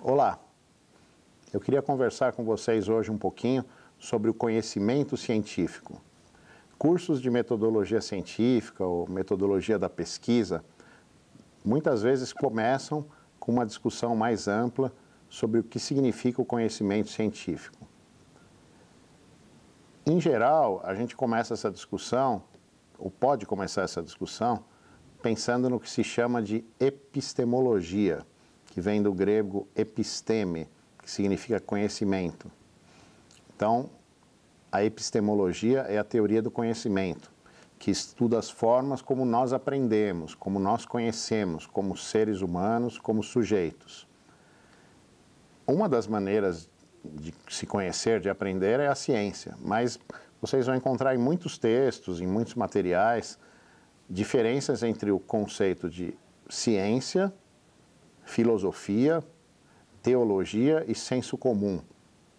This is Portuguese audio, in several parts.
Olá, eu queria conversar com vocês hoje um pouquinho sobre o conhecimento científico. Cursos de metodologia científica ou metodologia da pesquisa muitas vezes começam com uma discussão mais ampla sobre o que significa o conhecimento científico. Em geral, a gente começa essa discussão, ou pode começar essa discussão, pensando no que se chama de epistemologia, que vem do grego episteme, que significa conhecimento. Então, a epistemologia é a teoria do conhecimento, que estuda as formas como nós aprendemos, como nós conhecemos, como seres humanos, como sujeitos. Uma das maneiras de se conhecer, de aprender, é a ciência, mas vocês vão encontrar em muitos textos, em muitos materiais, diferenças entre o conceito de ciência, filosofia, teologia e senso comum.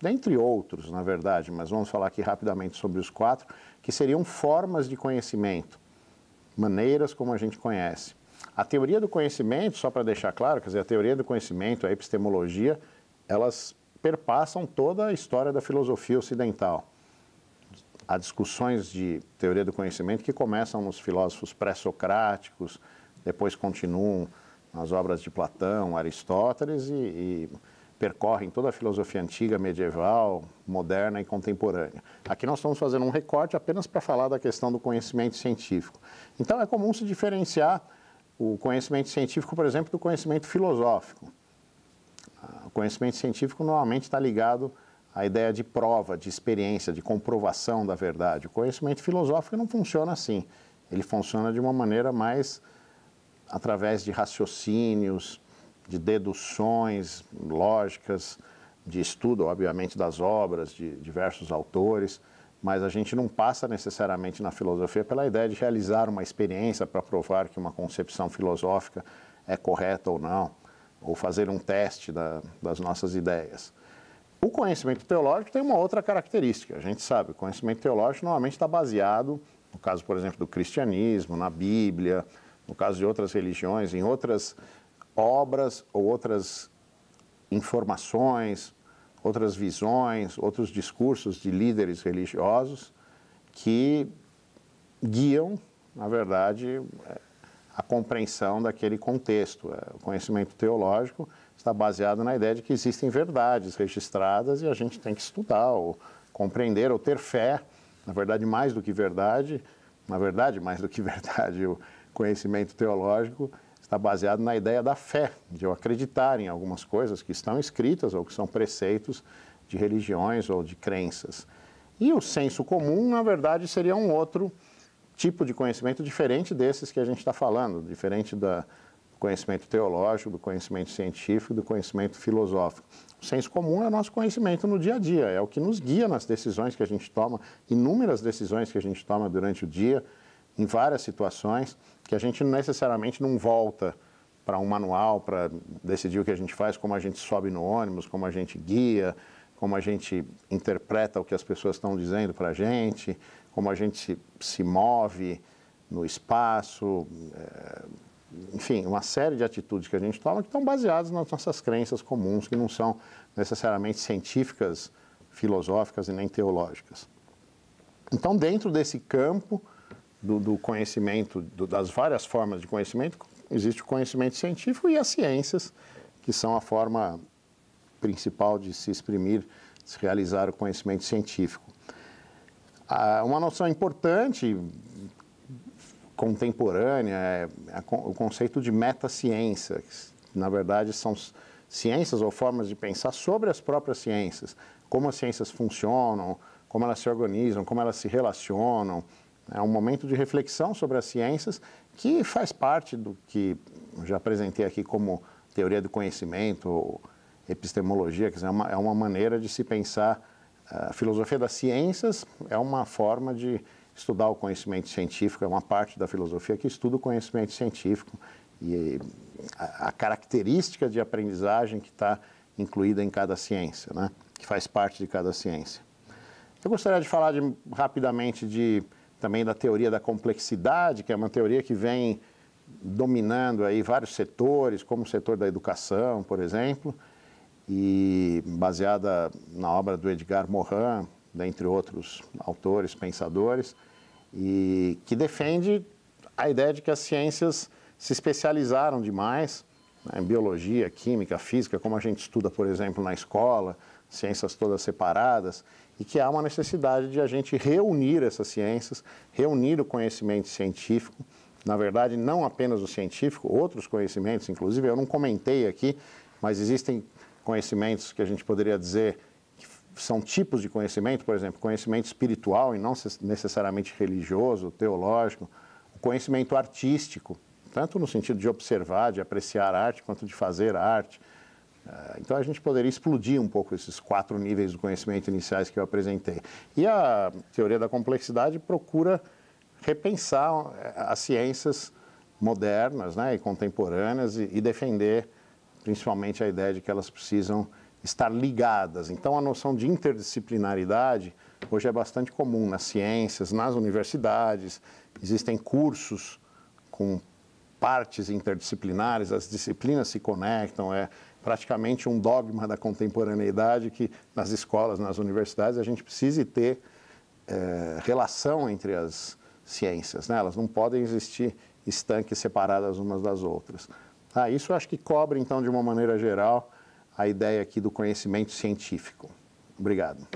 Dentre outros, na verdade, mas vamos falar aqui rapidamente sobre os quatro, que seriam formas de conhecimento, maneiras como a gente conhece. A teoria do conhecimento, só para deixar claro, quer dizer, a teoria do conhecimento, a epistemologia, elas perpassam toda a história da filosofia ocidental. Há discussões de teoria do conhecimento que começam nos filósofos pré-socráticos, depois continuam nas obras de Platão, Aristóteles e percorrem toda a filosofia antiga, medieval, moderna e contemporânea. Aqui nós estamos fazendo um recorte apenas para falar da questão do conhecimento científico. Então é comum se diferenciar o conhecimento científico, por exemplo, do conhecimento filosófico. O conhecimento científico normalmente está ligado à ideia de prova, de experiência, de comprovação da verdade. O conhecimento filosófico não funciona assim. Ele funciona de uma maneira mais através de raciocínios, de deduções lógicas, de estudo, obviamente, das obras de diversos autores, mas a gente não passa necessariamente na filosofia pela ideia de realizar uma experiência para provar que uma concepção filosófica é correta ou não, ou fazer um teste das nossas ideias. O conhecimento teológico tem uma outra característica. A gente sabe, o conhecimento teológico normalmente está baseado, no caso, por exemplo, do cristianismo, na Bíblia, no caso de outras religiões, em outras obras ou outras informações, outras visões, outros discursos de líderes religiosos que guiam, na verdade, a compreensão daquele contexto. O conhecimento teológico está baseado na ideia de que existem verdades registradas e a gente tem que estudar, ou compreender, ou ter fé. Na verdade, mais do que verdade, o conhecimento teológico está baseado na ideia da fé, de eu acreditar em algumas coisas que estão escritas ou que são preceitos de religiões ou de crenças. E o senso comum, na verdade, seria um outro tipo de conhecimento diferente desses que a gente está falando, diferente do conhecimento teológico, do conhecimento científico, do conhecimento filosófico. O senso comum é o nosso conhecimento no dia a dia, é o que nos guia nas decisões que a gente toma, inúmeras decisões que a gente toma durante o dia, em várias situações, que a gente necessariamente não volta para um manual para decidir o que a gente faz, como a gente sobe no ônibus, como a gente guia, como a gente interpreta o que as pessoas estão dizendo para a gente, como a gente se move no espaço, enfim, uma série de atitudes que a gente toma que estão baseadas nas nossas crenças comuns, que não são necessariamente científicas, filosóficas e nem teológicas. Então, dentro desse campo do conhecimento, das várias formas de conhecimento, existe o conhecimento científico e as ciências, que são a forma principal de se exprimir, de se realizar o conhecimento científico. Uma noção importante, contemporânea, é o conceito de metaciência, que na verdade são ciências ou formas de pensar sobre as próprias ciências, como as ciências funcionam, como elas se organizam, como elas se relacionam. É um momento de reflexão sobre as ciências que faz parte do que eu já apresentei aqui como teoria do conhecimento, ou epistemologia, quer dizer, é uma maneira de se pensar. A filosofia das ciências é uma forma de estudar o conhecimento científico, é uma parte da filosofia que estuda o conhecimento científico e a característica de aprendizagem que está incluída em cada ciência, né? Que faz parte de cada ciência. Eu gostaria de falar rapidamente também da teoria da complexidade, que é uma teoria que vem dominando aí vários setores, como o setor da educação, por exemplo, e baseada na obra do Edgar Morin, dentre outros autores, pensadores, e que defende a ideia de que as ciências se especializaram demais, né, em biologia, química, física, como a gente estuda, por exemplo, na escola, ciências todas separadas, e que há uma necessidade de a gente reunir essas ciências, reunir o conhecimento científico, na verdade, não apenas o científico, outros conhecimentos, inclusive, eu não comentei aqui, mas existem conhecimentos que a gente poderia dizer que são tipos de conhecimento, por exemplo, conhecimento espiritual e não necessariamente religioso, teológico, o conhecimento artístico, tanto no sentido de observar, de apreciar arte, quanto de fazer arte. Então a gente poderia explodir um pouco esses 4 níveis do conhecimento iniciais que eu apresentei. E a teoria da complexidade procura repensar as ciências modernas, né, e contemporâneas e defender principalmente a ideia de que elas precisam estar ligadas. Então, a noção de interdisciplinaridade hoje é bastante comum nas ciências, nas universidades. Existem cursos com partes interdisciplinares, as disciplinas se conectam, é praticamente um dogma da contemporaneidade que nas escolas, nas universidades, a gente precisa ter relação entre as ciências, né? Elas não podem existir estanques separadas umas das outras. Isso eu acho que cobre, então, de uma maneira geral, a ideia aqui do conhecimento científico. Obrigado.